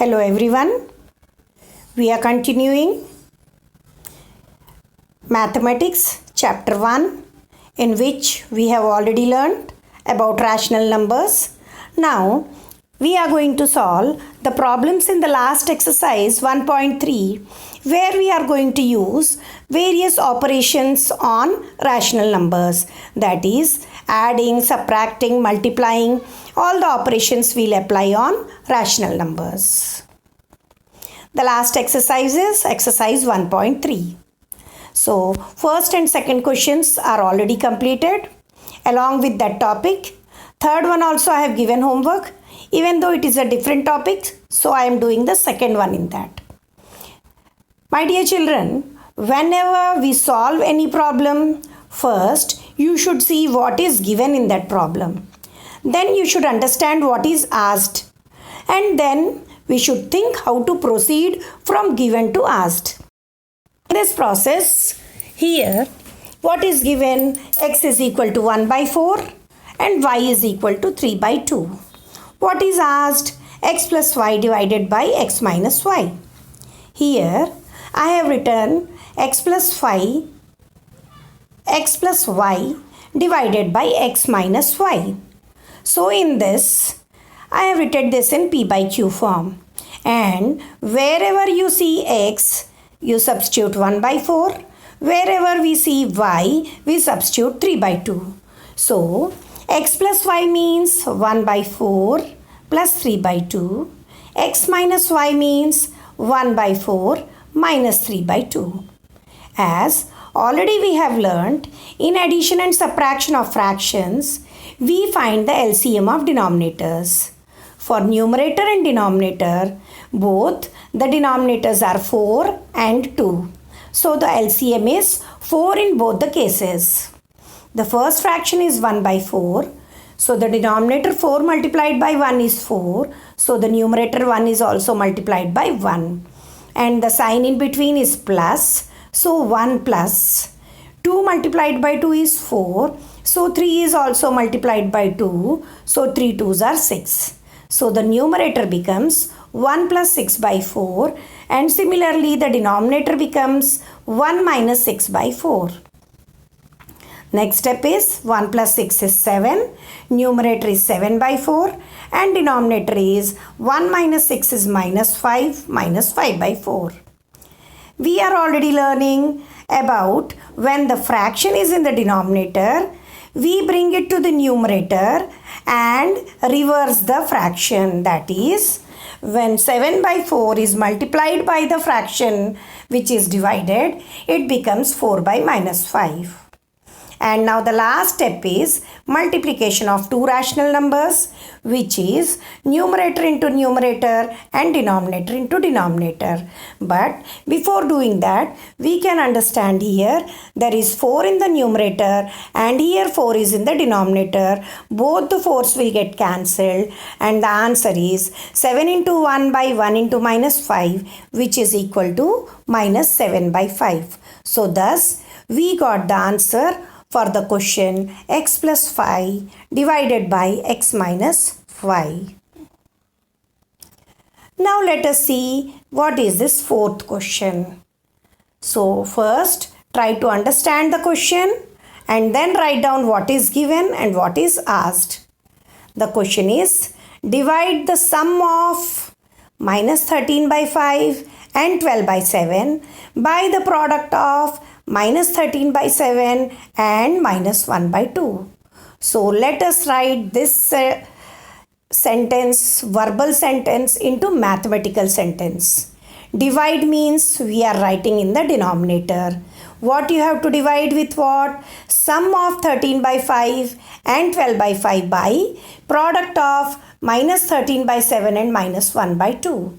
Hello everyone. We are continuing Mathematics chapter 1 in which we have already learned about rational numbers. Now we are going to solve the problems in the last exercise 1.3 where we are going to use various operations on rational numbers, that is adding, subtracting, multiplying. All the operations we'll apply on rational numbers. The last exercise is exercise 1.3. So first and second questions are already completed along with that topic. Third one also I have given homework, even though it is a different topic, so I am doing the second one in that. My dear children, whenever we solve any problem, first you should see what is given in that problem. Then you should understand what is asked. And then we should think how to proceed from given to asked. In this process, here what is given, x is equal to 1 by 4 and y is equal to 3 by 2. What is asked, x plus y divided by x minus y. Here I have written x plus y divided by x minus y. So in this, I have written this in P by Q form. And wherever you see x, you substitute 1 by 4. Wherever we see y, we substitute 3 by 2. So, x plus y means 1 by 4 plus 3 by 2. X minus y means 1 by 4 minus 3 by 2. As already we have learnt, in addition and subtraction of fractions, we find the LCM of denominators. For numerator and denominator, both the denominators are 4 and 2. So the LCM is 4 in both the cases. The first fraction is 1 by 4. So the denominator 4 multiplied by 1 is 4. So the numerator 1 is also multiplied by 1. And the sign in between is plus. So 1 plus 2 multiplied by 2 is 4. So 3 is also multiplied by 2. So 3 2s are 6. So the numerator becomes 1 plus 6 by 4. And similarly the denominator becomes 1 minus 6 by 4. Next step is 1 plus 6 is 7. Numerator is 7 by 4. And denominator is 1 minus 6 is minus 5 by 4. We are already learning about when the fraction is in the denominator, we bring it to the numerator and reverse the fraction. That is, when 7 by 4 is multiplied by the fraction which is divided, it becomes 4 by minus 5. And now the last step is multiplication of two rational numbers, which is numerator into numerator and denominator into denominator. But before doing that, we can understand here there is 4 in the numerator and here 4 is in the denominator. Both the 4's will get cancelled and the answer is 7 into 1 by 1 into minus 5, which is equal to minus 7 by 5. So thus we got the answer for the question x plus y divided by x minus y. Now let us see what is this fourth question. So first try to understand the question and then write down what is given and what is asked. The question is, divide the sum of minus 13 by 5 and 12 by 7 by the product of minus 13 by 7 and minus 1 by 2. So let us write this verbal sentence into mathematical sentence. Divide means we are writing in the denominator. What you have to divide with what? Sum of 13 by 5 and 12 by 5 by product of minus 13 by 7 and minus 1 by 2.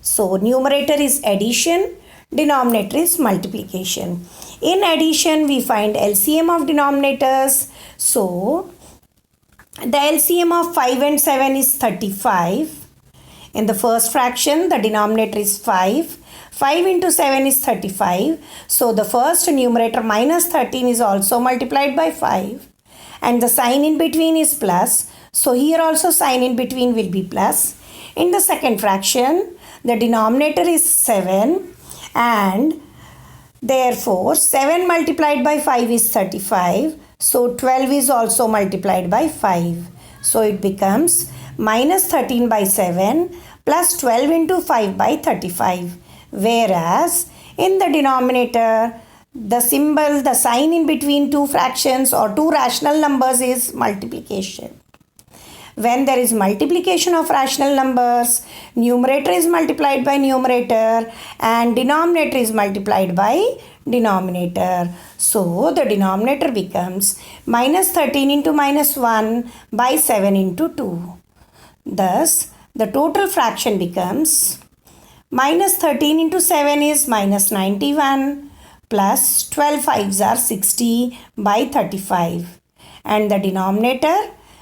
So numerator is addition, denominator is multiplication. In addition, we find LCM of denominators. So the LCM of 5 and 7 is 35. In the first fraction, the denominator is 5. 5 into 7 is 35. So the first numerator minus 13 is also multiplied by 5. And the sign in between is plus. So here also sign in between will be plus. In the second fraction, the denominator is 7 and therefore 7 multiplied by 5 is 35. So 12 is also multiplied by 5. So it becomes minus 13 by 7 plus 12 into 5 by 35. Whereas in the denominator, the symbol, the sign in between two fractions or two rational numbers is multiplication. When there is multiplication of rational numbers, numerator is multiplied by numerator and denominator is multiplied by denominator. So the denominator becomes minus 13 into minus 1 by 7 into 2. Thus, the total fraction becomes minus 13 into 7 is minus 91 plus 12 fives are 60 by 35. And the denominator,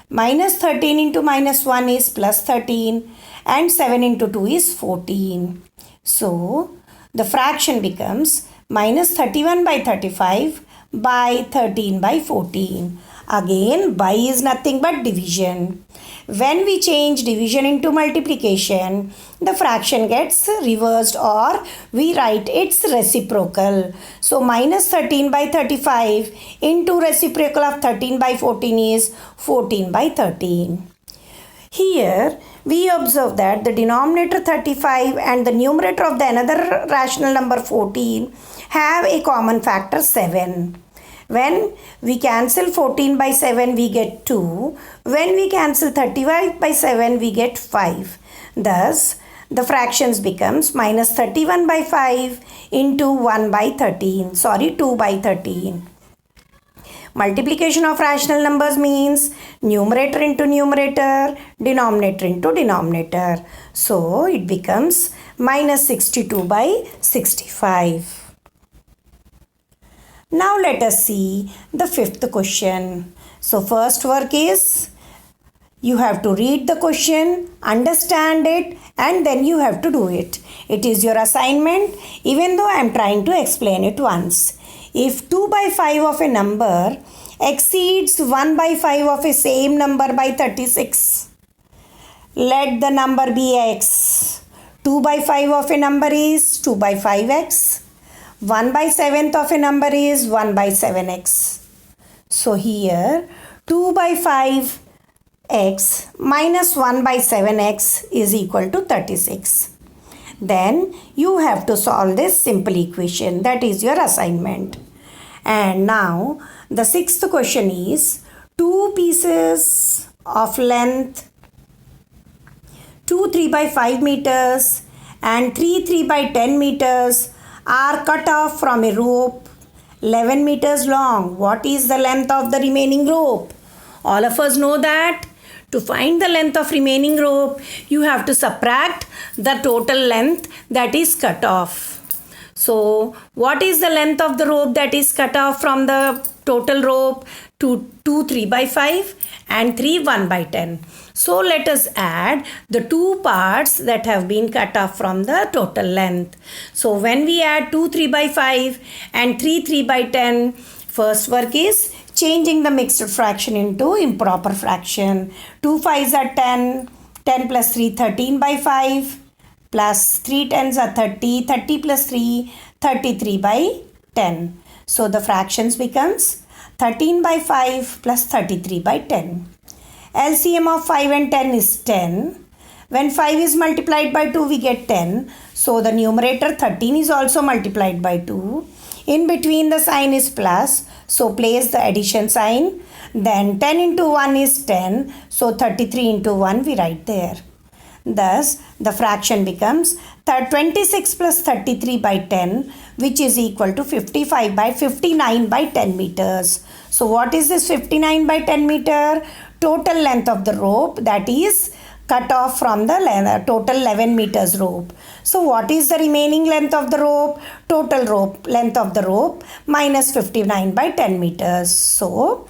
minus 13 into minus 1 is plus 13 and 7 into 2 is 14. So, the fraction becomes minus 31 by 35 by 13 by 14. Again, by is nothing but division. When we change division into multiplication, the fraction gets reversed or we write its reciprocal. So, minus 13 by 35 into reciprocal of 13 by 14 is 14 by 13. Here, we observe that the denominator 35 and the numerator of the another rational number 14 have a common factor 7. When we cancel 14 by 7, we get 2. When we cancel 35 by 7, we get 5. Thus, the fractions becomes minus 31 by 5 into 1 by 13. 2 by 13. Multiplication of rational numbers means numerator into numerator, denominator into denominator. So, it becomes minus 62 by 65. Now let us see the fifth question. So first work is you have to read the question, understand it and then you have to do it. It is your assignment even though I am trying to explain it once. If 2 by 5 of a number exceeds 1 by 5 of a same number by 36, let the number be x. 2 by 5 of a number is 2 by 5x. 1 by 7th of a number is 1 by 7x. So here 2 by 5x minus 1 by 7x is equal to 36. Then you have to solve this simple equation. That is your assignment. And now the sixth question is 2 pieces of length 2 3 by 5 meters and 3 by 10 meters are cut off from a rope 11 meters long. What is the length of the remaining rope? All of us know that to find the length of remaining rope, you have to subtract the total length that is cut off. So, what is the length of the rope that is cut off from the total rope? 2 3 by 5 and 3 1 by 10. So let us add the two parts that have been cut off from the total length. So when we add 2 3 by 5 and 3 by 10, first work is changing the mixed fraction into improper fraction. 2 5s are 10, 10 plus 3 13 by 5 plus 3 10s are 30, 30 plus 3 33 by 10. So the fractions becomes 13 by 5 plus 33 by 10. LCM of 5 and 10 is 10. When 5 is multiplied by 2, we get 10. So the numerator 13 is also multiplied by 2. In between the sign is plus. So place the addition sign. Then 10 into 1 is 10. So 33 into 1 we write there. Thus the fraction becomes 26 plus 33 by 10, which is equal to 55 by 59 by 10 meters. So what is this 59 by 10 meter? Total length of the rope, that is cut off from the total 11 meters rope. So what is the remaining length of the rope? Total rope length of the rope minus 59 by 10 meters. So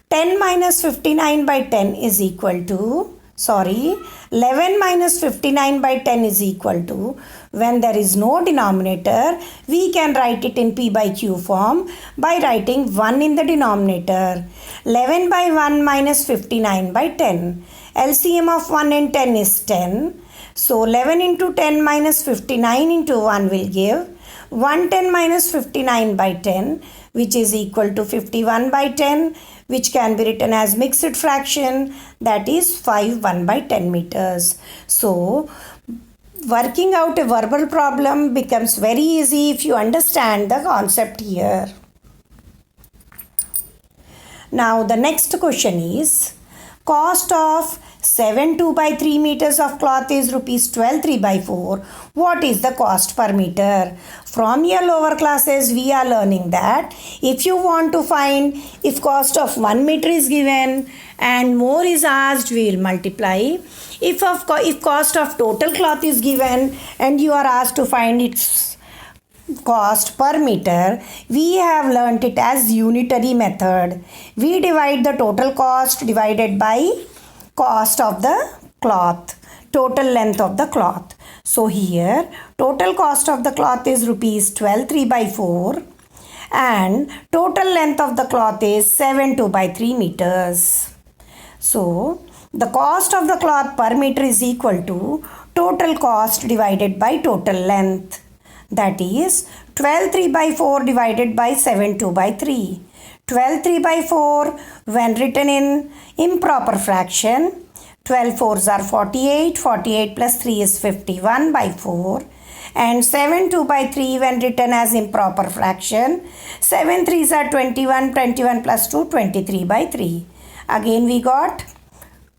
10 minus 59 by 10 is equal to 11 minus 59 by 10 is equal to, when there is no denominator, we can write it in P by Q form by writing 1 in the denominator. 11 by 1 minus 59 by 10. LCM of 1 and 10 is 10. So 11 into 10 minus 59 into 1 will give 110 minus 59 by 10, which is equal to 51 by 10, which can be written as mixed fraction, that is 5 1 by 10 meters. So working out a verbal problem becomes very easy if you understand the concept here. Now the next question is, cost of 7 2 by 3 meters of cloth is rupees 12 3 by 4. What is the cost per meter? From your lower classes we are learning that if you want to find if cost of 1 meter is given and more is asked, we will multiply. If cost of total cloth is given and you are asked to find its cost per meter, we have learnt it as unitary method. We divide the total cost divided by cost of the cloth, total length of the cloth. So here total cost of the cloth is rupees 12 3 by 4 and total length of the cloth is 7 2 by 3 meters. So the cost of the cloth per meter is equal to total cost divided by total length, that is 12 3 by 4 divided by 7 2 by 3. 12 3 by 4 when written in improper fraction, 12 4s are 48, 48 plus 3 is 51 by 4, and 7 2 by 3 when written as improper fraction, 7 3s are 21, 21 plus 2 23 by 3. Again we got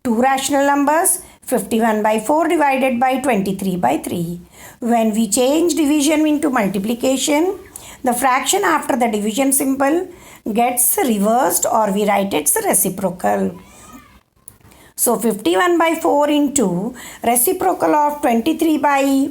two rational numbers, 51 by 4 divided by 23 by 3. When we change division into multiplication, the fraction after the division symbol gets reversed or we write its reciprocal. So 51 by 4 into reciprocal of 23 by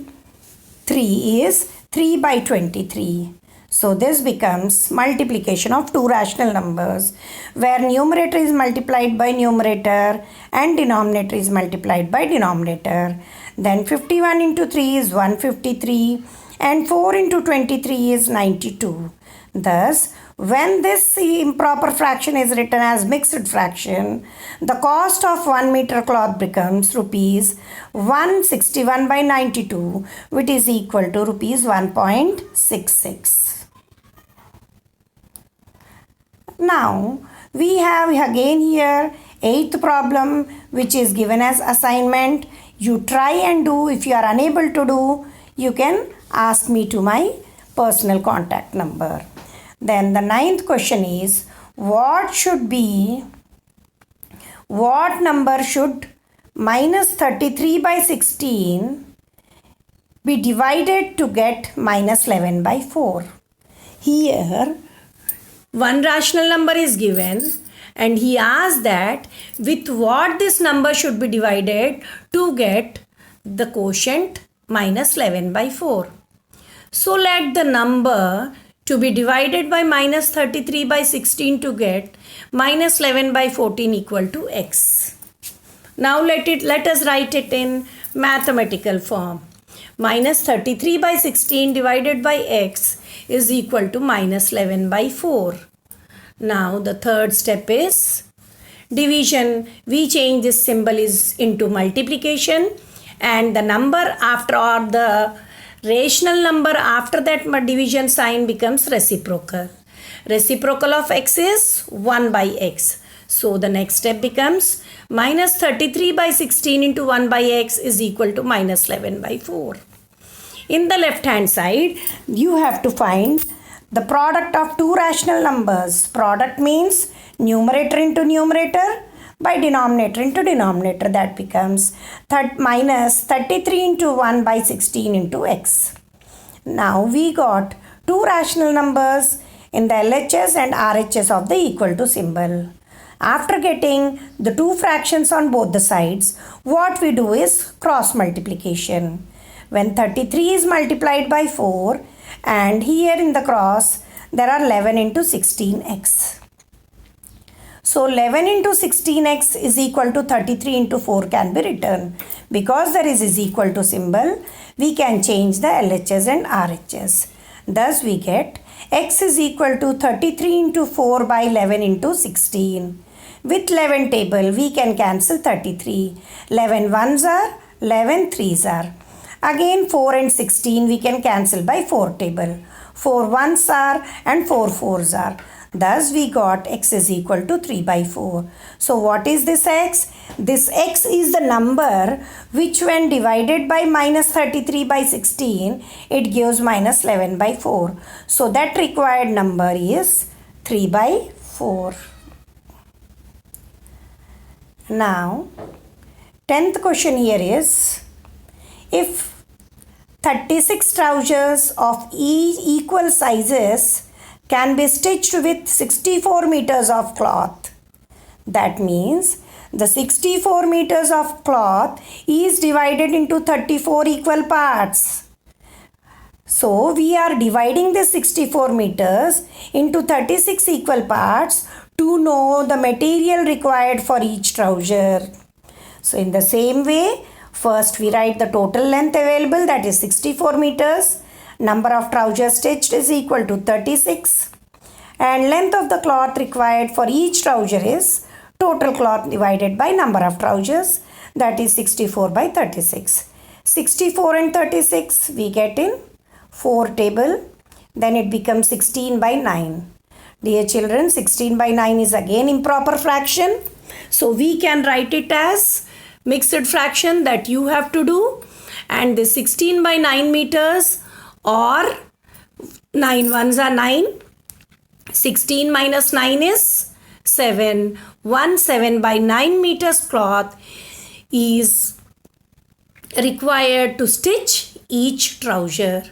3 is 3 by 23. So this becomes multiplication of two rational numbers where numerator is multiplied by numerator and denominator is multiplied by denominator. Then 51 into 3 is 153 and 4 into 23 is 92. Thus, when this improper fraction is written as mixed fraction, the cost of 1 meter cloth becomes rupees 161 by 92, which is equal to rupees 1.66. Now, we have again here 8th problem, which is given as assignment. You try and do. If you are unable to do, you can ask me to my personal contact number. Then the 9th question is, what number should minus 33 by 16 be divided to get minus 11 by 4? Here one rational number is given and he asks that with what this number should be divided to get the quotient minus 11 by 4. So let the number to be divided by minus 33 by 16 to get minus 11 by 14 equal to x. Now let us write it in mathematical form. Minus 33 by 16 divided by x is equal to minus 11 by 4. Now the third step is division. We change this symbol into multiplication and the number after or the rational number after that division sign becomes reciprocal. Reciprocal of x is 1 by x. So the next step becomes minus 33 by 16 into 1 by x is equal to minus 11 by 4. In the left hand side, you have to find the product of two rational numbers. Product means numerator into numerator by denominator into denominator. That becomes minus 33 into 1 by 16 into x. Now we got two rational numbers in the LHS and RHS of the equal to symbol. After getting the two fractions on both the sides, what we do is cross multiplication. When 33 is multiplied by 4 and here in the cross there are 11 into 16x. So 11 into 16x is equal to 33 into 4 can be written. Because there is equal to symbol, we can change the LHS and RHS. Thus we get x is equal to 33 into 4 by 11 into 16. With 11 table, we can cancel 33. 11 ones are 11 threes are. Again 4 and 16 we can cancel by 4 table. 4 ones are and 4 fours are. Thus we got x is equal to 3 by 4. So what is this x? This x is the number which when divided by minus 33 by 16, it gives minus 11 by 4. So that required number is 3 by 4. Now 10th question here is, if 36 trousers of equal sizes can be stitched with 64 meters of cloth. That means the 64 meters of cloth is divided into 34 equal parts. So we are dividing the 64 meters into 36 equal parts to know the material required for each trouser. So in the same way, first we write the total length available, that is 64 meters. Number of trousers stitched is equal to 36. And length of the cloth required for each trouser is total cloth divided by number of trousers, that is 64 by 36. 64 and 36 we get in 4 table. Then it becomes 16 by 9. Dear children, 16 by 9 is again improper fraction. So we can write it as mixed fraction that you have to do. And the 16 by 9 meters or 9 ones are 9. 16 minus 9 is 7. 7 by 9 meters cloth is required to stitch each trouser.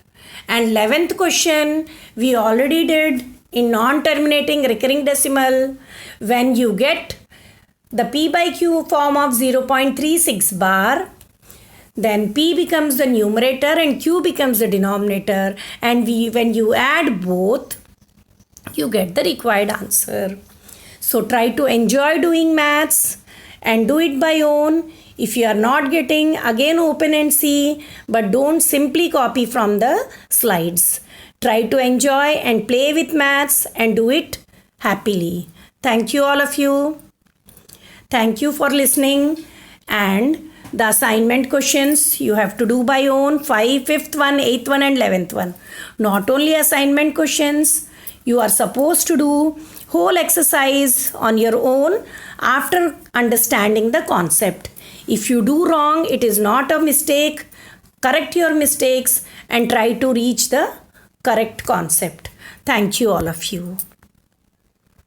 And 11th question we already did in non-terminating recurring decimal. When you get the P by Q form of 0.36 bar, then P becomes the numerator and Q becomes the denominator, and when you add both, you get the required answer. So try to enjoy doing maths and do it by own. If you are not getting, again open and see, but don't simply copy from the slides. Try to enjoy and play with maths and do it happily. Thank you all of you. Thank you for listening. And the assignment questions you have to do by own, 5th one, 8th one and 11th one. Not only assignment questions, you are supposed to do whole exercise on your own after understanding the concept. If you do wrong, it is not a mistake. Correct your mistakes and try to reach the correct concept. Thank you all of you.